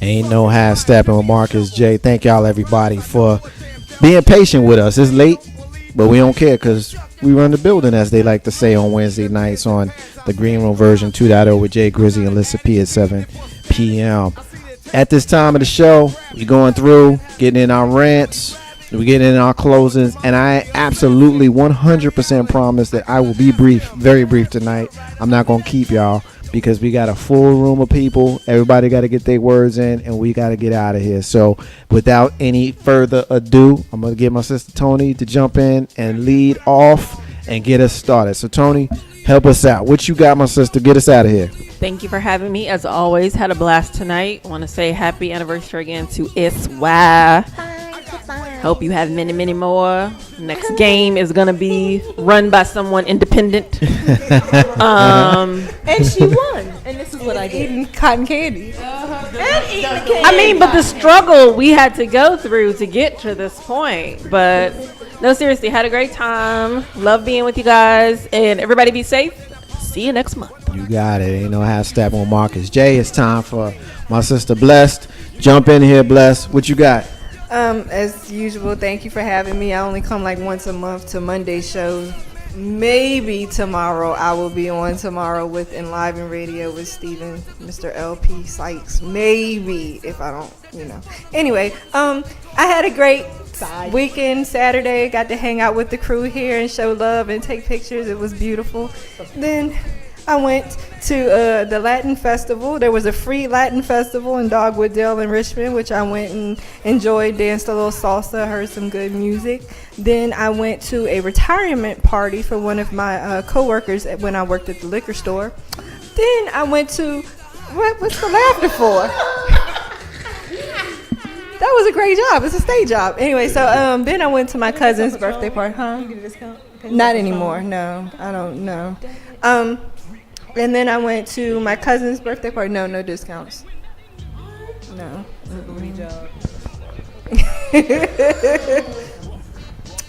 Ain't no half stepping with Marcus J. Thank y'all everybody for being patient with us. It's late, but we don't care because we run the building, as they like to say on Wednesday nights on the Green Room version 2.0 with Jay Grizzy and Lissa P at 7 p.m. At this time of the show, we're going through, getting in our rants, we're getting in our closings, and I absolutely 100% promise that I will be brief, very brief tonight. I'm not going to keep y'all because we got a full room of people. Everybody got to get their words in, and we got to get out of here. So without any further ado, I'm going to get my sister Tony to jump in and lead off and get us started. So Tony, help us out. What you got, my sister? Get us out of here. Thank you for having me. As always, had a blast tonight. Want to say happy anniversary again to SY. Hope you have many, many more. Next game is going to be run by someone independent. And she won. And this is what I did. Eating cotton candy. And eating the candy. I mean, but the struggle we had to go through to get to this point. But no, seriously, had a great time. Love being with you guys. And everybody be safe. See you next month. You got it. Ain't no half step on Marcus J. It's time for my sister Blessed. Jump in here, Blessed. What you got? As usual, thank you for having me. I only come like once a month to Monday shows. Maybe tomorrow I will be on tomorrow with Enliven Radio with Steven, Mr. LP Sykes. Maybe if I don't, Anyway, I had a great weekend Saturday. Got to hang out with the crew here and show love and take pictures. It was beautiful. Then I went to the Latin Festival. There was a free Latin Festival in Dogwood Dale in Richmond, which I went and enjoyed, danced a little salsa, heard some good music. Then I went to a retirement party for one of my coworkers when I worked at the liquor store. Then I went to, what's the laughter for? That was a great job. It's a state job. Anyway, so then I went to my cousin's birthday party. Huh? You get a discount? Not anymore. No, I don't know. And then I went to my cousin's birthday party. No discounts. No.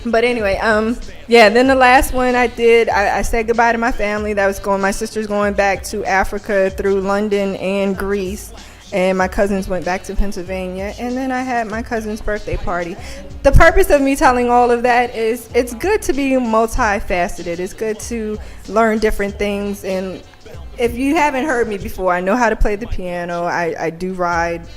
But anyway, then the last one I did, I said goodbye to my family. My sister's going back to Africa through London and Greece. And my cousins went back to Pennsylvania. And then I had my cousin's birthday party. The purpose of me telling all of that is it's good to be multifaceted. It's good to learn different things. And if you haven't heard me before, I know how to play the piano. I do ride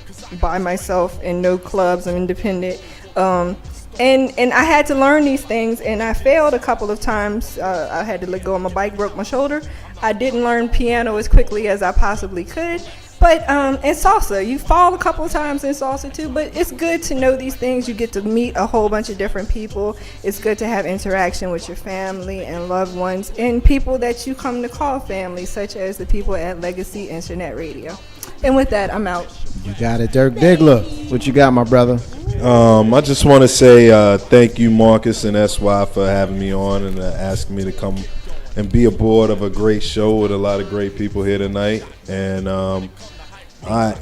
by myself in no clubs. I'm independent. And I had to learn these things, and I failed a couple of times. I had to let go of my bike, broke my shoulder. I didn't learn piano as quickly as I possibly could. But in salsa, you fall a couple of times in salsa too, but it's good to know these things. You get to meet a whole bunch of different people. It's good to have interaction with your family and loved ones and people that you come to call family, such as the people at Legacy Internet Radio. And with that, I'm out. You got it, Dirk Diggler. What you got, my brother? I just want to say thank you, Marcus and SY, for having me on and asking me to come and be aboard of a great show with a lot of great people here tonight. And all I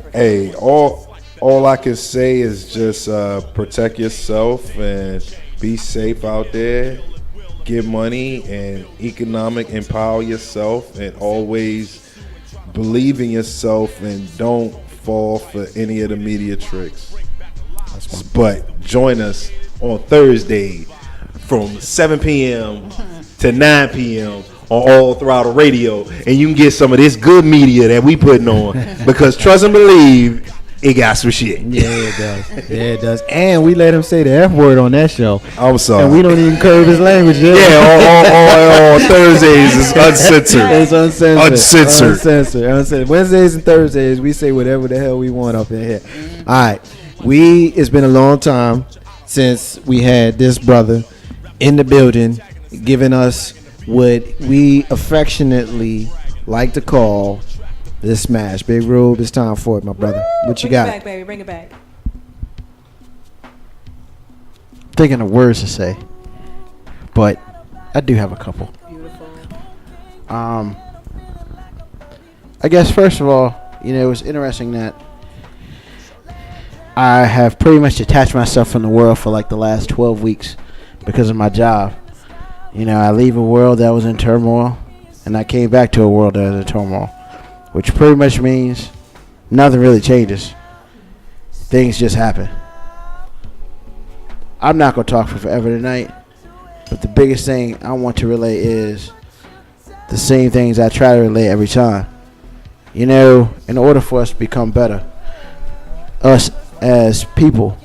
can say is just protect yourself and be safe out there. Get money and economic empower yourself, and always believe in yourself and don't fall for any of the media tricks. But join us on Thursday from 7 p.m. to 9 p.m. on All Throttle Radio, and you can get some of this good media that we putting on, because trust and believe, it got some shit. Yeah, it does. Yeah, it does. And we let him say the F word on that show. I'm sorry. And we don't even curve his language. Yeah, on Thursdays is uncensored. It's Uncensored. Uncensored. Wednesdays and Thursdays, we say whatever the hell we want up in here. All right. It's been a long time since we had this brother in the building giving us what we affectionately like to call the smash. Big Rube, it's time for it, my brother. What you got? Bring it back, baby. Bring it back. Thinking of words to say, but I do have a couple. Beautiful. I guess first of all, it was interesting that I have pretty much detached myself from the world for like the last 12 weeks because of my job. I leave a world that was in turmoil, and I came back to a world that was in turmoil, which pretty much means nothing really changes. things just happen. I'm not going to talk for forever tonight, but the biggest thing I want to relay is the same things I try to relay every time. You know, in order for us to become better, us as people,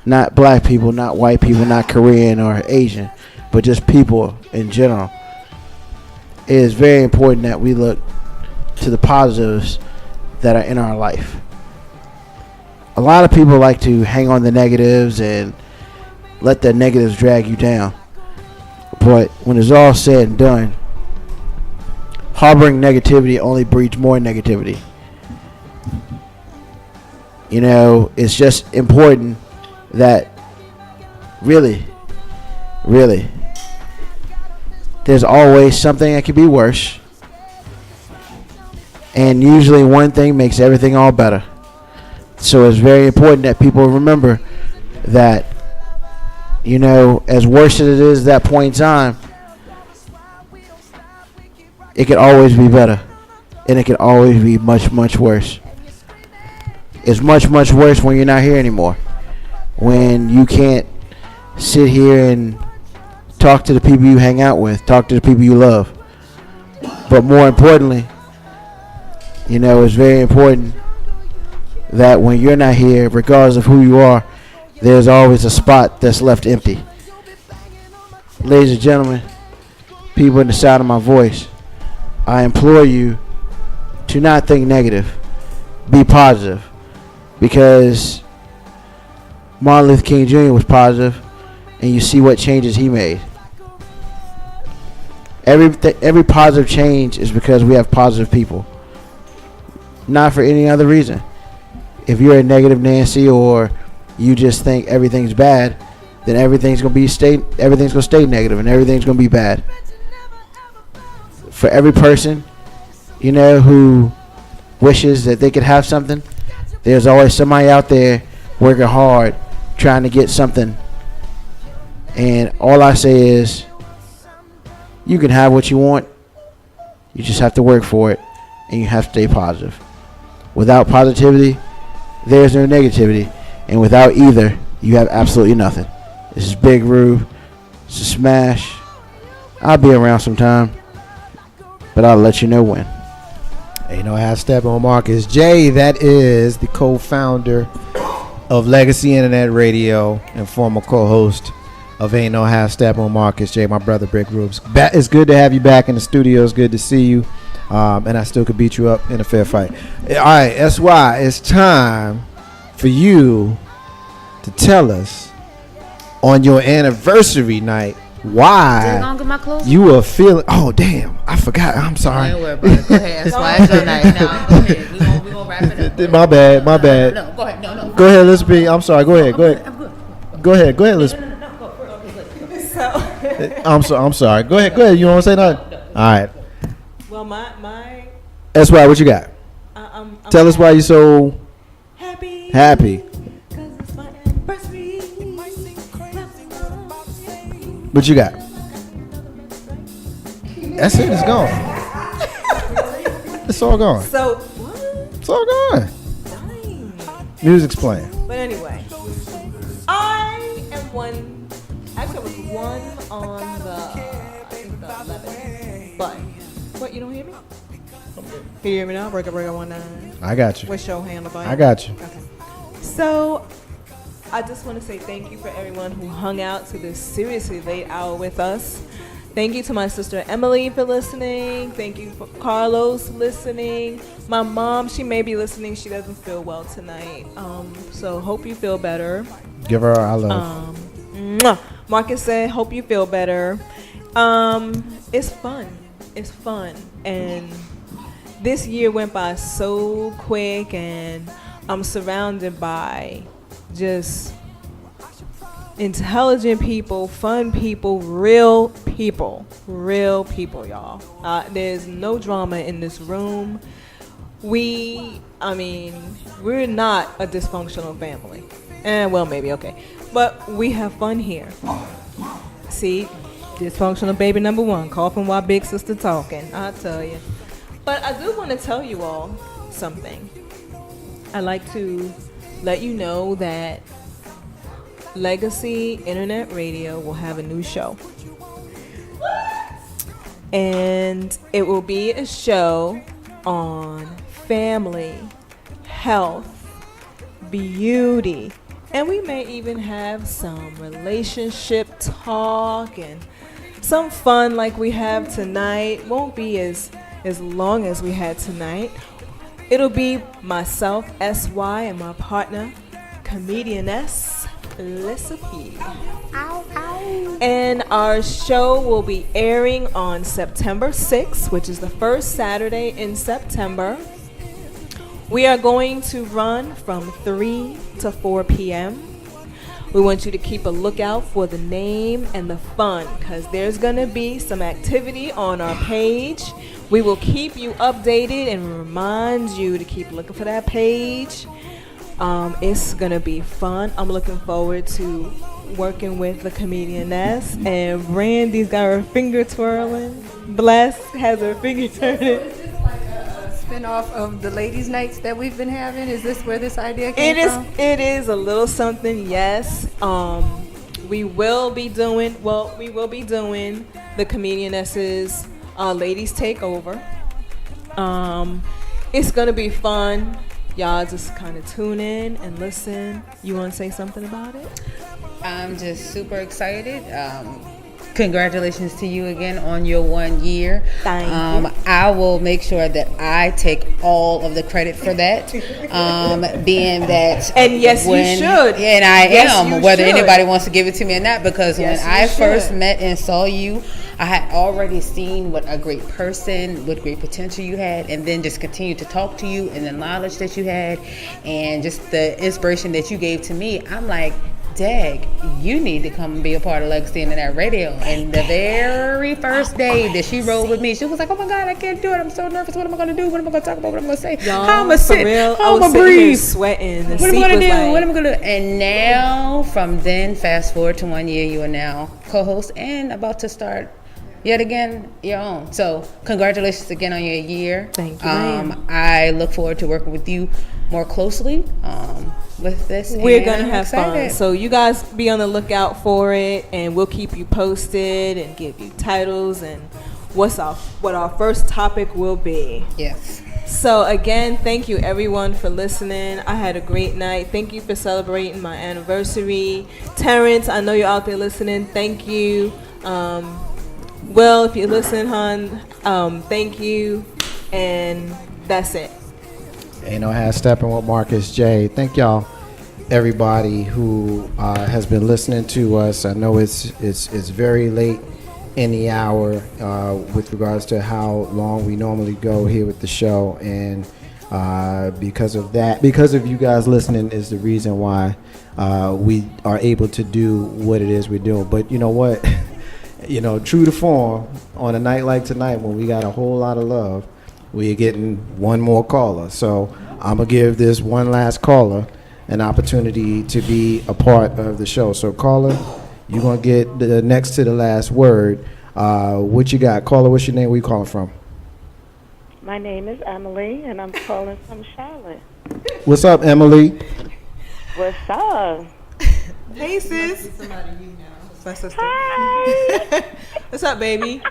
not black people, not white people, not Korean or Asian, but just people in general, it is very important that we look to the positives that are in our life. A lot of people like to hang on the negatives and let the negatives drag you down. But when it's all said and done, harboring negativity only breeds more negativity. You know, it's just important that really, there's always something that could be worse. And usually one thing makes everything all better. So it's very important that people remember that, you know, as worse as it is at that point in time, it could always be better. And it could always be much, much worse. It's much, much worse when you're not here anymore. When you can't sit here and talk to the people you hang out with, talk to the people you love. But more importantly, you know, it's very important that when you're not here, regardless of who you are, there's always a spot that's left empty. Ladies and gentlemen, people in the sound of my voice, I implore you to not think negative. Be positive. Because Martin Luther King Jr. was positive, and you see what changes he made. Every positive change is because we have positive people. Not for any other reason. If you're a negative Nancy or you just think everything's bad, then everything's gonna stay negative and everything's gonna be bad. For every person, you know, who wishes that they could have something, there's always somebody out there working hard trying to get something. And all I say is, you can have what you want. You just have to work for it, and you have to stay positive. Without positivity, there's no negativity, and without either, you have absolutely nothing. This is Big Rube. It's a smash. I'll be around sometime, but I'll let you know when. Ain't no half stepping on Marcus J. That is the co-founder of Legacy Internet Radio and former co-host of Ain't No Half Stepping on Marcus J. My brother Big Rube. It's good to have you back in the studio. It's good to see you. And I still could beat you up in a fair fight. All right, that's why it's time for you to tell us on your anniversary night why you were feeling. Oh, damn. I forgot. I'm sorry. Don't worry about it. Go ahead. That's why it's your night. No, go ahead. We're going to wrap it up. My bad. No, go ahead. No. Go ahead, let's be. I'm sorry. Go ahead. Go ahead, let's. I'm sorry. Go ahead. You want to say nothing? All right. Well, my. That's why. What you got? Tell us why you're so happy. What you got? That's it. It's gone. It's all gone. So what? It's all gone. Music's playing. But anyway, I am one. Actually, I was one on the 11th. But what? You don't hear me? Can you hear me now? Break up 19. I got you. What's your hand about? I got you. Okay. So I just want to say thank you for everyone who hung out to this seriously late hour with us. Thank you to my sister Emily for listening. Thank you for Carlos listening. My mom, she may be listening. She doesn't feel well tonight. So hope you feel better. Give her our love. Marcus said, hope you feel better. It's fun. And this year went by so quick, and I'm surrounded by just intelligent people, fun people, real people, y'all. There's no drama in this room. We're not a dysfunctional family. Well, maybe, okay. But we have fun here. See, dysfunctional baby number one, coughing while big sister talking, I tell you. But I do want to tell you all something. I like to let you know that Legacy Internet Radio will have a new show. And it will be a show on family, health, beauty, and we may even have some relationship talk and some fun like we have tonight. Won't be as long as we had tonight. It'll be myself, SY, and my partner, comedianess, Recipe. And our show will be airing on September 6th, which is the first Saturday in September. We are going to run from 3 to 4 p.m. We want you to keep a lookout for the name and the fun, because there's going to be some activity on our page. We will keep you updated and remind you to keep looking for that page. It's going to be fun. I'm looking forward to working with the comedianess. And Brandy's got her finger twirling. Bless has her finger turning. Spin-off of the ladies' nights that we've been having. Is this where this idea came from? It is a little something, yes. We will be doing the comedianess's ladies takeover. It's gonna be fun. Y'all just kind of tune in and listen. You want to say something about it? I'm just super excited. Congratulations to you again on your 1 year. Thank you. I will make sure that I take all of the credit for that, being that. And yes, you should. And I am, you whether should. anybody wants to give it to me or not, because Yes, when I you first should. met and saw you, I had already seen what a great person, what great potential you had, and then just continue to talk to you and the knowledge that you had and just the inspiration that you gave to me. I'm like, Dag, you need to come and be a part of Legacy Internet Radio. And the very first day that she rode with me, she was like, oh my God, I can't do it. I'm so nervous. What am I going to do? What am I going to talk about? What am I going to say? Y'all, How am I for sit? real, How I am was I sitting here breathe? sweating. The What am I seat going to was do? like- What am I going to do? And now, from then, fast forward to 1 year, you are now co-host and about to start yet again your own. So congratulations again on your year. Thank you, ma'am. I look forward to working with you more closely with this. We're and gonna I'm have fun, excited. so you guys be on the lookout for it, and we'll keep you posted and give you titles and what our first topic will be. Yes. So again, thank you everyone for listening. I had a great night. Thank you for celebrating my anniversary. Terrence, I know you're out there listening. Thank you. Will, if you listen, hon, thank you. And that's it. Ain't no half stepping with Marcus J. Thank y'all, everybody who has been listening to us. I know it's very late in the hour with regards to how long we normally go here with the show, and because of you guys listening is the reason why we are able to do what it is we're doing. But you know what? You know, true to form, on a night like tonight when we got a whole lot of love, we're getting one more caller. So I'm going to give this one last caller an opportunity to be a part of the show. So caller, you're going to get the next to the last word. What you got? Caller, what's your name? Where you calling from? My name is Emily, and I'm calling from Charlotte. What's up, Emily? What's up? Hey, sis. My sister. Hi. What's up, baby?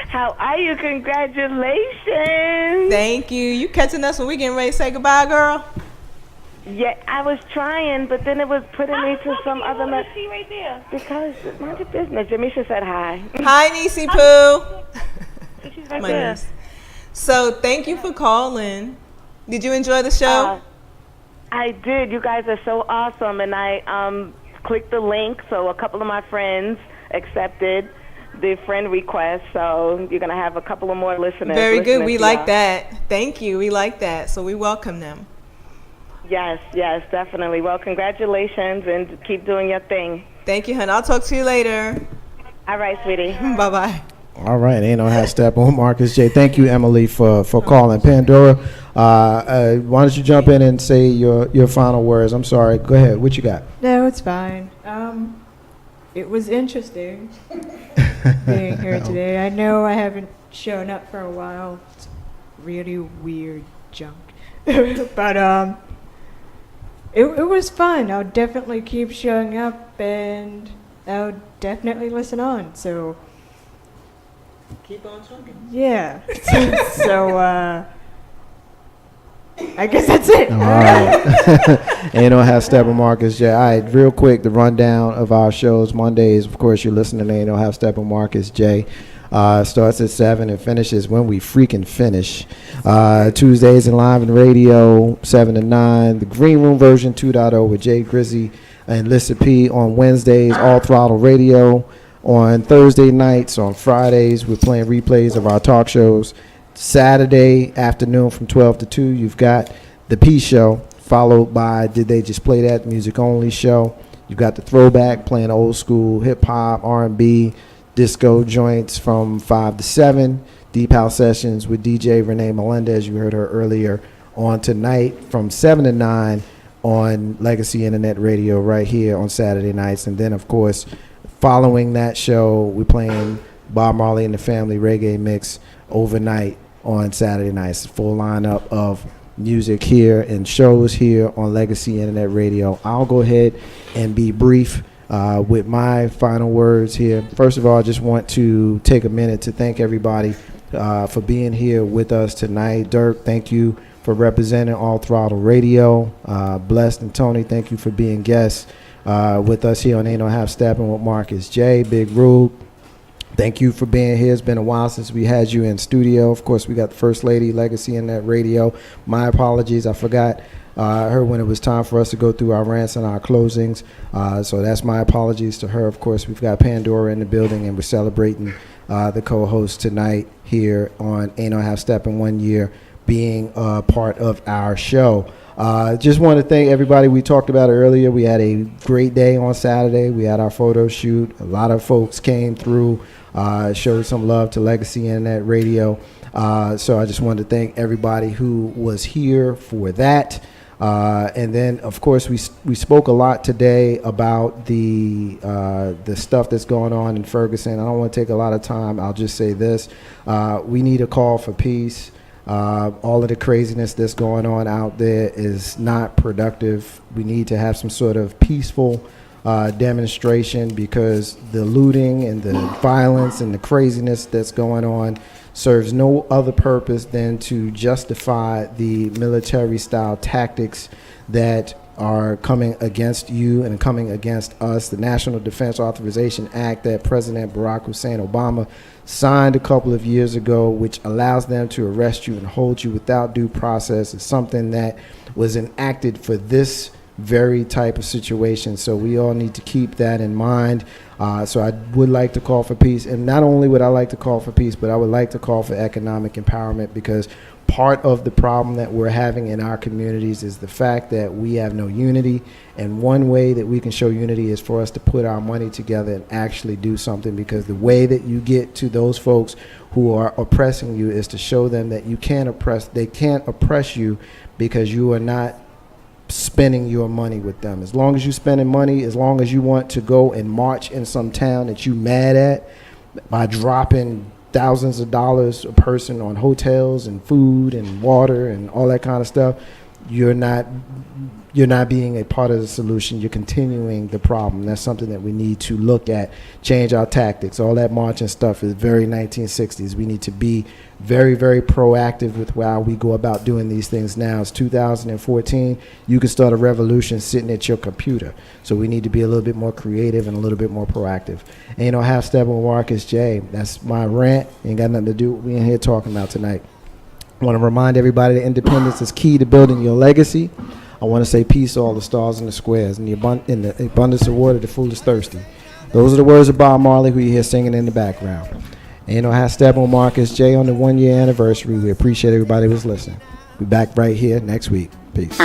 How are you? Congratulations. Thank you. You catching us when we getting ready to say goodbye, girl? Yeah, I was trying, but then it was putting me to some other. She right there. Because mind your business. Jamisha said hi. Hi, Niecy Pooh. She's right My there. niece. So thank you for calling. Did you enjoy the show? I did. You guys are so awesome, and I clicked the link, so a couple of my friends accepted the friend request, so you're going to have a couple of more listeners. Very good. listening We to like y'all. that. Thank you. We like that. So we welcome them. Yes, definitely. Well, congratulations, and keep doing your thing. Thank you, hon. I'll talk to you later. All right, sweetie. Bye-bye. All right, ain't no half stepping with Marcus J. Thank you, Emily, for calling. Pandora, why don't you jump in and say your final words? I'm sorry. Go ahead. What you got? No, it's fine. It was interesting being here today. I know I haven't shown up for a while. It's really weird junk. But it was fun. I'll definitely keep showing up, and I'll definitely listen on. So Keep on talking. yeah. So I guess that's it. All right. And don't have Steppin Marcus J. All right, real quick, the rundown of our shows. Mondays, of course, you're listening to Ain't No Have Steppin Marcus J. Starts at 7 and finishes when we freaking finish. Tuesdays in live and radio, 7 to 9. The Green Room version 2.0 with Jay Grizzy and Lissa P on Wednesdays, All Throttle Radio. On Thursday nights, on Fridays, we're playing replays of our talk shows. Saturday afternoon from 12 to 2, you've got the P Show, followed by Did They Just Play That? Music Only Show. You've got the Throwback, playing old school hip-hop, R&B, disco joints from 5 to 7. Deep House Sessions with DJ Renee Melendez, you heard her earlier, on tonight from 7 to 9 on Legacy Internet Radio right here on Saturday nights. And then, of course, following that show, we're playing Bob Marley and the Family Reggae Mix overnight on Saturday nights. Full lineup of music here and shows here on Legacy Internet Radio. I'll go ahead and be brief with my final words here. First of all, I just want to take a minute to thank everybody for being here with us tonight. Dirk, thank you for representing All Throttle Radio. Blessed and Tony, thank you for being guests with us here on Ain't No Half Steppin' with Marcus J. Big Rube, thank you for being here. It's been a while since we had you in studio. Of course, we got the First Lady, Legacy in that radio. My apologies. I forgot her when it was time for us to go through our rants and our closings. So that's my apologies to her. Of course, we've got Pandora in the building, and we're celebrating the co-host tonight here on Ain't No Half Steppin' 1 year being a part of our show. Just want to thank everybody. We talked about it earlier. We had a great day on Saturday. We had our photo shoot. A lot of folks came through, showed some love to Legacy Internet Radio. So I just wanted to thank everybody who was here for that. And then, of course, we spoke a lot today about the stuff that's going on in Ferguson. I don't want to take a lot of time. I'll just say this. We need a call for peace. All of the craziness that's going on out there is not productive. We need to have some sort of peaceful demonstration, because the looting and the violence and the craziness that's going on serves no other purpose than to justify the military-style tactics that are coming against you and coming against us. The National Defense Authorization Act that President Barack Hussein Obama signed a couple of years ago, which allows them to arrest you and hold you without due process, is something that was enacted for this very type of situation. So we all need to keep that in mind. So I would like to call for peace. And not only would I like to call for peace, but I would like to call for economic empowerment, because part of the problem that we're having in our communities is the fact that we have no unity. And one way that we can show unity is for us to put our money together and actually do something, because the way that you get to those folks who are oppressing you is to show them that they can't oppress you, because you are not spending your money with them. As long as you're spending money, as long as you want to go and march in some town that you mad at by dropping thousands of dollars a person on hotels and food and water and all that kind of stuff, you're not being a part of the solution. You're continuing the problem. That's something that we need to look at, change our tactics. All that marching stuff is very 1960s. We need to be very, very proactive with how we go about doing these things now. It's 2014. You can start a revolution sitting at your computer. So we need to be a little bit more creative and a little bit more proactive. Ain't no half step with Marcus J. That's my rant. Ain't got nothing to do with what we in here talking about tonight. I want to remind everybody that independence is key to building your legacy. I want to say peace to all the stars and the squares, and in the abundance of water, the fool is thirsty. Those are the words of Bob Marley, who you hear singing in the background. Ain't no half step on Marcus J on the 1 year anniversary. We appreciate everybody who's listening. We'll be back right here next week. Peace.